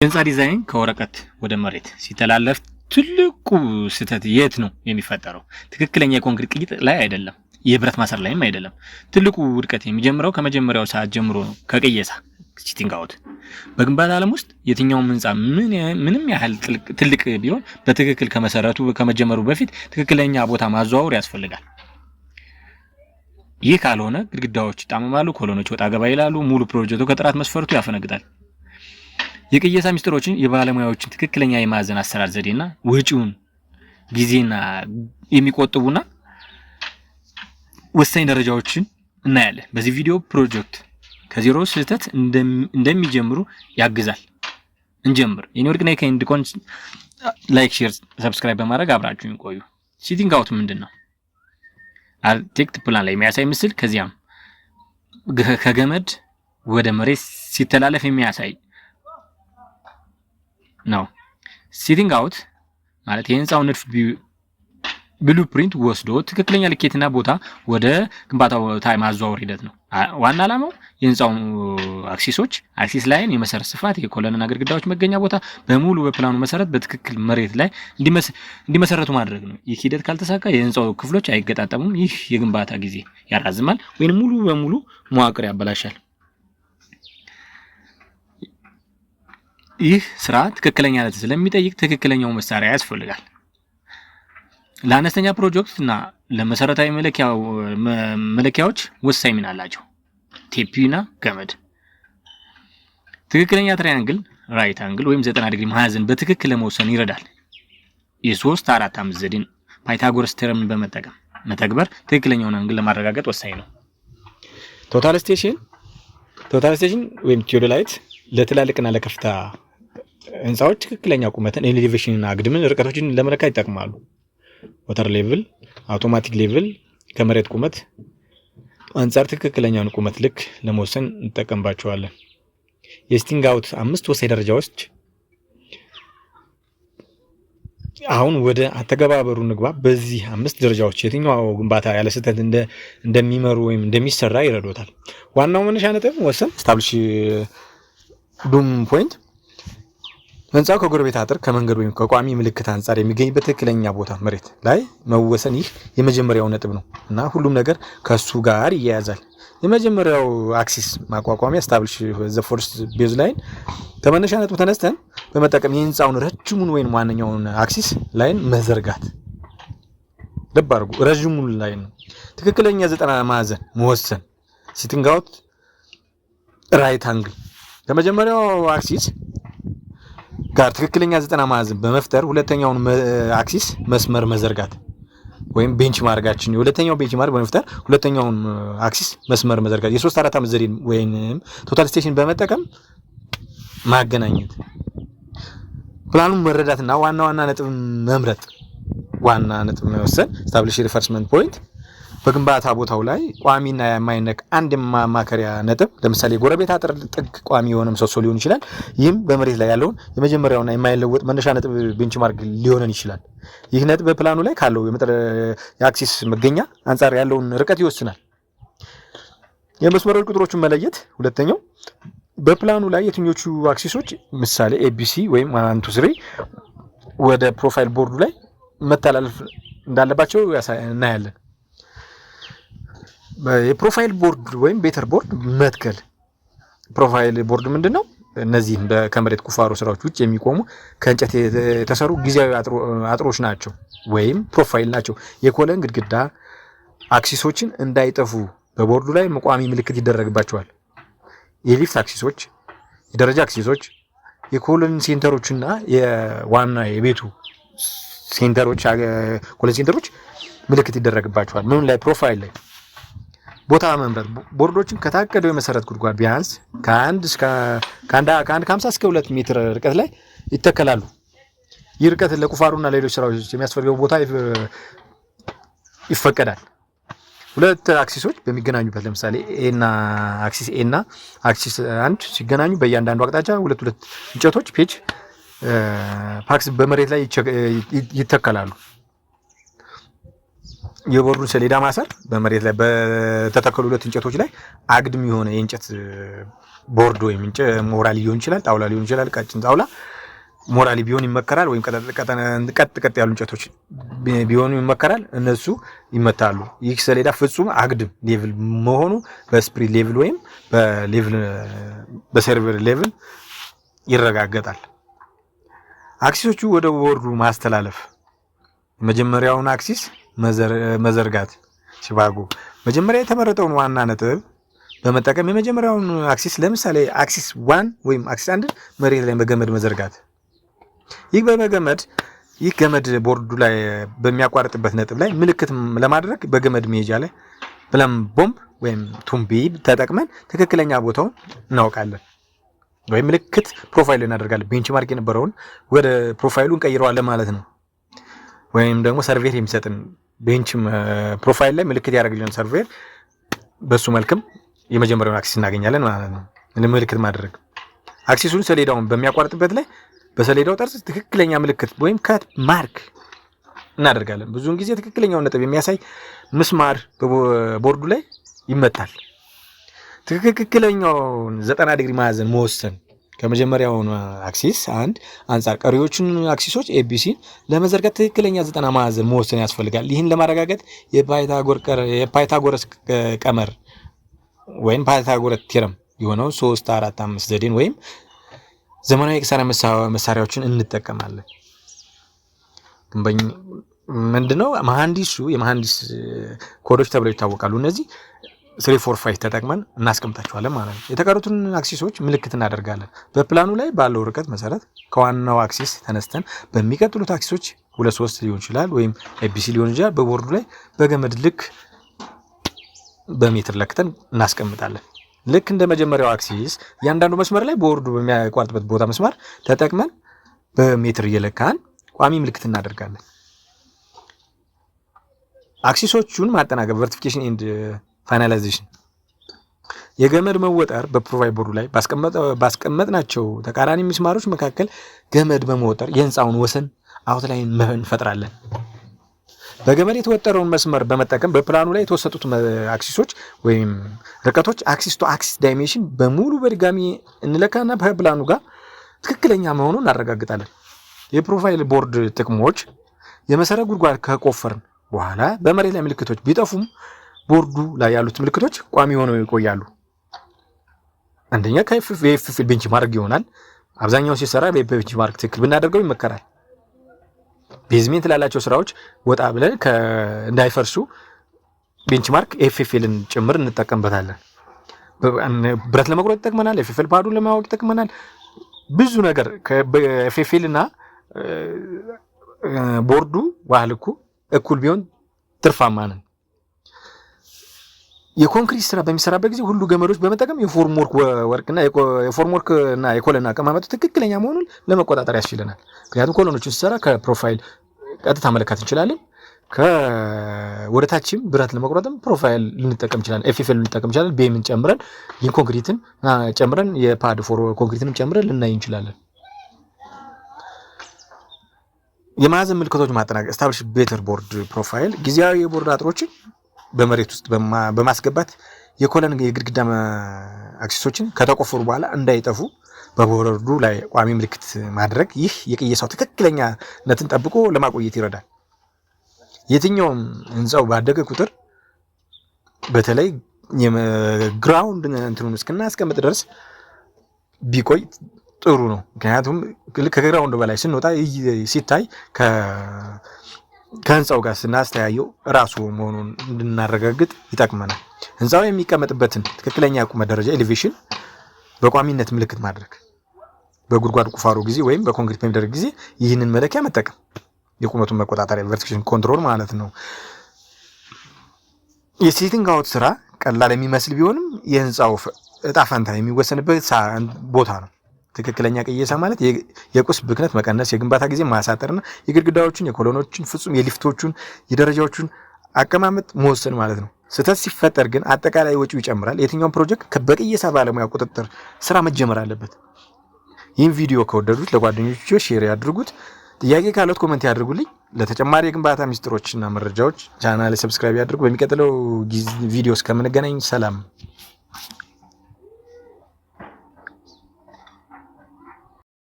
የህንፃ ዲዛይን ከወረቀት ወደ መሬት ሲተላለፍ ትልቁ ስህተት የት ነው የሚፈጠረው? ትክክለኛ የኮንክሪት ቅይጥ ላይ አይደለም፣ የብረት ማሰር ላይም አይደለም። ትልቁ ውድቀት የሚጀምረው ከመጀመሪያው ሰዓት ጀምሮ ነው፣ ከቅየሳ ሲቲንግ አውት። በግንባታ ዓለም ውስጥ የትኛውም ህንፃ ምንም ያህል ትልቅ ቢሆን በትክክል ከመሰረቱ ከመጀመሩ በፊት ትክክለኛ ቦታ ማዘዋወር ያስፈልጋል። ይህ ካልሆነ ግድግዳዎች ይጣመማሉ፣ ኮሎኖች ወጣ ገባ ይላሉ፣ ሙሉ ፕሮጀክቱ ከጥራት መስፈርቱ ያፈነግጣል። የቅየሳ ሚስጥሮችን የባለሙያዎችን ትክክለኛ የማዕዘን አሰራር ዘዴና ወጪውን ጊዜና የሚቆጥቡና ወሳኝ ደረጃዎችን እናያለን። በዚህ ቪዲዮ ፕሮጀክት ከዜሮ ስህተት እንደሚጀምሩ ያግዛል። እንጀምር። የኒውዮርክ ናይክ ኤንድ ኮን ላይክ፣ ሼር፣ ሰብስክራይብ በማድረግ አብራችሁን ቆዩ። ሲቲንግ አውት ምንድነው? አርክቴክት ፕላን ላይ የሚያሳይ ምስል ከዚያም ከገመድ ወደ መሬት ሲተላለፍ የሚያሳይ ነው። ሲቲንግ አውት ማለት የህንፃው ንድፍ ብሉፕሪንት ወስዶ ትክክለኛ ልኬትና ቦታ ወደ ግንባታው ቦታ ማዘዋወር ሂደት ነው። ዋና ዓላማው የህንፃው አክሲስ ላይን፣ የመሰረት ስፋት፣ የኮለንና ግድግዳዎች መገኛ ቦታ በሙሉ በፕላኑ መሰረት በትክክል መሬት ላይ እንዲመሰረቱ ማድረግ ነው። ይህ ሂደት ካልተሳካ የህንፃው ክፍሎች አይገጣጠሙም። ይህ የግንባታ ጊዜ ያራዝማል ወይም ሙሉ በሙሉ መዋቅር ያበላሻል። ይህ ስራ ትክክለኛነት ስለሚጠይቅ ትክክለኛው መሳሪያ ያስፈልጋል። ለአነስተኛ ፕሮጀክት እና ለመሰረታዊ መለኪያዎች ወሳኝ ሚና አላቸው። ቴፒና ገመድ። ትክክለኛ ትራያንግል ራይት አንግል ወይም 90 ዲግሪ ማዕዘን በትክክል ለመወሰን ይረዳል። የ3 4 5 ዘዴን ፓይታጎረስ ቴረምን በመጠቀም መተግበር ትክክለኛውን አንግል ለማረጋገጥ ወሳኝ ነው። ቶታል ስቴሽን ወይም ቲዮዶላይት ለትላልቅና ለከፍታ ህንፃዎች ትክክለኛ ቁመትን፣ ኤሌቬሽንና አግድምን ርቀቶችን ለመለካት ይጠቅማሉ። ወተር ሌቭል፣ አውቶማቲክ ሌቭል ከመሬት ቁመት አንጻር ትክክለኛውን ቁመት ልክ ለመወሰን እንጠቀምባቸዋለን። የሲቲንግ አውት 5 ወሳኝ ደረጃዎች። አሁን ወደ አተገባበሩ ንግባ። በዚህ 5 ደረጃዎች የትኛው ግንባታ ያለ ስህተት እንደሚመሩ ወይም እንደሚሰራ ይረዶታል። ዋናው መነሻ ነጥብ ወሰን ስታብሊሽ ዱም ፖይንት ህንፃው ከጎረቤት አጥር፣ ከመንገድ ወይም ከቋሚ ምልክት አንጻር የሚገኝበት ትክክለኛ ቦታ መሬት ላይ መወሰን ይህ የመጀመሪያው ነጥብ ነው እና ሁሉም ነገር ከሱ ጋር ይያያዛል። የመጀመሪያው አክሲስ ማቋቋሚያ ስታብሊሽ ዘ ፈርስት ቤዝ ላይን ከመነሻ ነጥብ ተነስተን በመጠቀም የህንፃውን ረጅሙን ወይም ዋነኛውን አክሲስ ላይን መዘርጋት። ልብ አድርጉ፣ ረጅሙን ላይን ነው። ትክክለኛ 90 ማዕዘን መወሰን። ሲቲንግ አውት ራይት አንግል ከመጀመሪያው አክሲስ ጋር ትክክለኛ 90 ማዕዘን በመፍጠር ሁለተኛውን አክሲስ መስመር መዘርጋት ወይም ቤንች ማርጋችን የሁለተኛው ቤንች ማርክ በመፍጠር ሁለተኛውን አክሲስ መስመር መዘርጋት። የ3 4 5 ዘዴ ወይም ቶታል ስቴሽን በመጠቀም ማገናኘት። ፕላኑን መረዳትና ዋና ነጥብ መምረጥ። ዋና ነጥብ መወሰን ስታብሊሽ ሪፈረንስ ፖይንት በግንባታ ቦታው ላይ ቋሚና የማይነክ አንድ ማማከሪያ ነጥብ፣ ለምሳሌ ጎረቤት አጥር ጥግ ቋሚ የሆነ ምሰሶ ሊሆን ይችላል። ይህም በመሬት ላይ ያለውን የመጀመሪያውና የማይለወጥ መነሻ ነጥብ ቤንችማርክ ሊሆን ይችላል። ይህ ነጥብ በፕላኑ ላይ ካለው የአክሲስ መገኛ አንጻር ያለውን ርቀት ይወስናል። የመስመሮች ቁጥሮችን መለየት። ሁለተኛው በፕላኑ ላይ የትኞቹ አክሲሶች ምሳሌ ኤቢሲ ወይም 1 2 3 ወደ ፕሮፋይል ቦርዱ ላይ መተላለፍ እንዳለባቸው እናያለን። የፕሮፋይል ቦርድ ወይም ቤተር ቦርድ መትከል። ፕሮፋይል ቦርድ ምንድነው? እነዚህ ከመሬት ቁፋሮ ስራዎች ውጭ የሚቆሙ ከእንጨት የተሰሩ ጊዜያዊ አጥሮች ናቸው ወይም ፕሮፋይል ናቸው። የኮለን ግድግዳ አክሲሶችን እንዳይጠፉ በቦርዱ ላይ ቋሚ ምልክት ይደረግባቸዋል። የሊፍት አክሲሶች፣ የደረጃ አክሲሶች፣ የኮለን ሴንተሮችና የዋና የቤቱ ሴንተሮች ኮለን ሴንተሮች ምልክት ይደረግባቸዋል። ምን ላይ? ፕሮፋይል ላይ። ቦታ መምረጥ። ቦርዶችን ከታቀደው የመሰረት ጉድጓድ ቢያንስ ከ1 50 እስከ 2 ሜትር ርቀት ላይ ይተከላሉ። ይህ ርቀት ለቁፋሮና ሌሎች ስራዎች የሚያስፈልገው ቦታ ይፈቀዳል። ሁለት አክሲሶች በሚገናኙበት ለምሳሌ አክሲስ ኤ እና አክሲስ 1 ሲገናኙ በእያንዳንዱ አቅጣጫ ሁለት እንጨቶች ፔጅ ፓክስ በመሬት ላይ ይተከላሉ። የቦርዱን ሰሌዳ ማሰር በመሬት ላይ በተተከሉ ሁለት እንጨቶች ላይ አግድም የሆነ የእንጨት ቦርድ ወይም ሞራሊ ሊሆን ይችላል፣ ጣውላ ሊሆን ይችላል፣ ቀጭን ጣውላ ሞራሊ ቢሆን ይመከራል። ወይም ቀጥ ያሉ እንጨቶች ቢሆኑ ይመከራል። እነሱ ይመታሉ። ይህ ሰሌዳ ፍጹም አግድም ሌቭል መሆኑ በስፕሪት ሌቭል ወይም በሰርቨር ሌቭል ይረጋገጣል። አክሲሶቹ ወደ ቦርዱ ማስተላለፍ የመጀመሪያውን አክሲስ መዘርጋት ሲባጎ መጀመሪያ የተመረጠውን ዋና ነጥብ በመጠቀም የመጀመሪያውን አክሲስ ለምሳሌ አክሲስ 1 ወይም አክሲስ 1 መሬት ላይ በገመድ መዘርጋት። ይህ ገመድ ቦርዱ ላይ በሚያቋርጥበት ነጥብ ላይ ምልክት ለማድረግ በገመድ መሄጃ ላይ ፕለም ቦምብ ወይም ቱምቢ ተጠቅመን ትክክለኛ ቦታውን እናውቃለን ወይም ምልክት ፕሮፋይል እናደርጋለን። ቤንችማርክ የነበረውን ወደ ፕሮፋይሉ እንቀይረዋለን ማለት ነው። ወይም ደግሞ ሰርቬር የሚሰጥን ቤንች ፕሮፋይል ላይ ምልክት ያደርግልን ሰርቬር፣ በሱ መልክም የመጀመሪያውን አክሲስ እናገኛለን ማለት ነው። ምልክት ማድረግ አክሲሱን ሰሌዳውን በሚያቋርጥበት ላይ በሰሌዳው ጠርዝ ትክክለኛ ምልክት ወይም ካት ማርክ እናደርጋለን። ብዙውን ጊዜ ትክክለኛውን ነጥብ የሚያሳይ ምስማር ቦርዱ ላይ ይመታል። ትክክለኛውን 90 ዲግሪ ማዕዘን መወሰን ከመጀመሪያውን አክሲስ አንድ አንጻር ቀሪዎቹን አክሲሶች ኤቢሲ ለመዘርጋት ትክክለኛ 90 ማዕዘን መወሰን ያስፈልጋል። ይህን ለማረጋገጥ የፓይታጎረስ ቀመር ወይም ፓይታጎረስ ቴረም የሆነው 3 4 5 ዘዴን ወይም ዘመናዊ የቅሳራ መሳሪያዎችን እንጠቀማለን። ምንድነው የመሐንዲስ ኮዶች ተብለው ይታወቃሉ። እነዚህ 345 ተጠቅመን እናስቀምጣቸዋለን ማለት ነው። የተቀሩትን አክሲሶች ምልክት እናደርጋለን። በፕላኑ ላይ ባለው ርቀት መሰረት ከዋናው አክሲስ ተነስተን በሚቀጥሉት አክሲሶች 2-3 ሊሆን ይችላል ወይም ኤቢሲ ሊሆን ይችላል በቦርዱ ላይ በገመድ ልክ በሜትር ለክተን እናስቀምጣለን። ልክ እንደ መጀመሪያው አክሲስ እያንዳንዱ መስመር ላይ ቦርዱ በሚያቋርጥበት ቦታ መስመር ተጠቅመን በሜትር እየለካን ቋሚ ምልክት እናደርጋለን። አክሲሶቹን ማጠናቀቅ ቨርቲፊኬሽን ኤንድ ፋይናላይዜሽን የገመድ መወጠር በፕሮፋይል ቦርዱ ላይ ባስቀመጥናቸው ተቃራኒ ምስማሮች መካከል ገመድ በመወጠር የህንፃውን ወሰን አውትላይን እንፈጥራለን። በገመድ የተወጠረውን መስመር በመጠቀም በፕላኑ ላይ የተወሰጡት አክሲሶች ወይም ርቀቶች አክሲስ ቱ አክሲስ ዳይሜንሽን በሙሉ በድጋሚ እንለካና በፕላኑ ጋር ትክክለኛ መሆኑን እናረጋግጣለን። የፕሮፋይል ቦርድ ጥቅሞች የመሰረት ጉድጓድ ከቆፈርን በኋላ በመሬት ላይ ምልክቶች ቢጠፉም ቦርዱ ላይ ያሉት ምልክቶች ቋሚ ሆነው ይቆያሉ። አንደኛ የኤፍኤል ቤንችማርክ ይሆናል። አብዛኛው ሲሰራ በቤንችማርክ ትክክል ብናደርገው ይመከራል። ቤዝሜንት ላላቸው ስራዎች ወጣ ብለን እንዳይፈርሱ ቤንችማርክ ኤፍኤልን ጭምር እንጠቀምበታለን። ብረት ለመቁረጥ ይጠቅመናል። ኤፍኤል ፓዱን ለማወቅ ይጠቅመናል። ብዙ ነገር ከኤፍኤል እና ቦርዱ ዋህልኩ እኩል ቢሆን ትርፋማ ነን። የኮንክሪት ስራ በሚሰራበት ጊዜ ሁሉ ገመዶች በመጠቀም የፎርምወርክ ወርክና የፎርምወርክ እና የኮለን አቀማመጡ ትክክለኛ መሆኑን ለመቆጣጠር ያስችለናል። ምክንያቱም ኮሎኖችን ሲሰራ ከፕሮፋይል ቀጥታ መለካት እንችላለን። ወደታችም ብረት ለመቁረጥም ፕሮፋይል ልንጠቀም እንችላለን። ኤፍኤል ልንጠቀም እንችላለን። ቤምን ጨምረን ኮንክሪትን ጨምረን የፓድ ፎር ኮንክሪትንም ጨምረን ልናይ እንችላለን። የማዕዘን ምልክቶች ማጠናቀቅ ስታብሊሽ ቤተር ቦርድ ፕሮፋይል ጊዜያዊ የቦርድ አጥሮችን በመሬት ውስጥ በማስገባት የኮለን የግድግዳ አክሲሶችን ከተቆፈሩ በኋላ እንዳይጠፉ በቦርዱ ላይ ቋሚ ምልክት ማድረግ ይህ የቅየሳው ትክክለኛነትን ጠብቆ ለማቆየት ይረዳል። የትኛውም ህንፃው ባደገ ቁጥር በተለይ የግራውንድ እንትኑን እስክናስቀምጥ ድረስ ቢቆይ ጥሩ ነው። ምክንያቱም ከግራውንድ በላይ ስንወጣ ሲታይ ከህንፃው ጋር ስናስተያየው ራሱ መሆኑን እንድናረጋግጥ ይጠቅመናል። ህንፃው የሚቀመጥበትን ትክክለኛ ቁመት ደረጃ ኤሌቬሽን በቋሚነት ምልክት ማድረግ፣ በጉድጓድ ቁፋሮ ጊዜ ወይም በኮንክሪት በሚደረግ ጊዜ ይህንን መለኪያ መጠቀም፣ የቁመቱን መቆጣጠሪያ ቨርቲፊኬሽን ኮንትሮል ማለት ነው። የሴቲንግ አውት ስራ ቀላል የሚመስል ቢሆንም የህንፃው እጣ ፈንታ የሚወሰንበት ቦታ ነው። ትክክለኛ ቅየሳ ማለት የቁስ ብክነት መቀነስ፣ የግንባታ ጊዜ ማሳጠርና የግድግዳዎችን፣ የኮሎኖችን፣ ፍጹም የሊፍቶቹን፣ የደረጃዎችን አቀማመጥ መወሰን ማለት ነው። ስህተት ሲፈጠር ግን አጠቃላይ ወጪው ይጨምራል። የትኛውም ፕሮጀክት በቅየሳ ባለሙያ ቁጥጥር ስራ መጀመር አለበት። ይህን ቪዲዮ ከወደዱት ለጓደኞቹ ሼር ያድርጉት። ጥያቄ ካለት ኮመንት ያድርጉልኝ። ለተጨማሪ የግንባታ ሚስጥሮችና መረጃዎች ቻናል ሰብስክራይብ ያድርጉ። በሚቀጥለው ቪዲዮ እስከምንገናኝ ሰላም።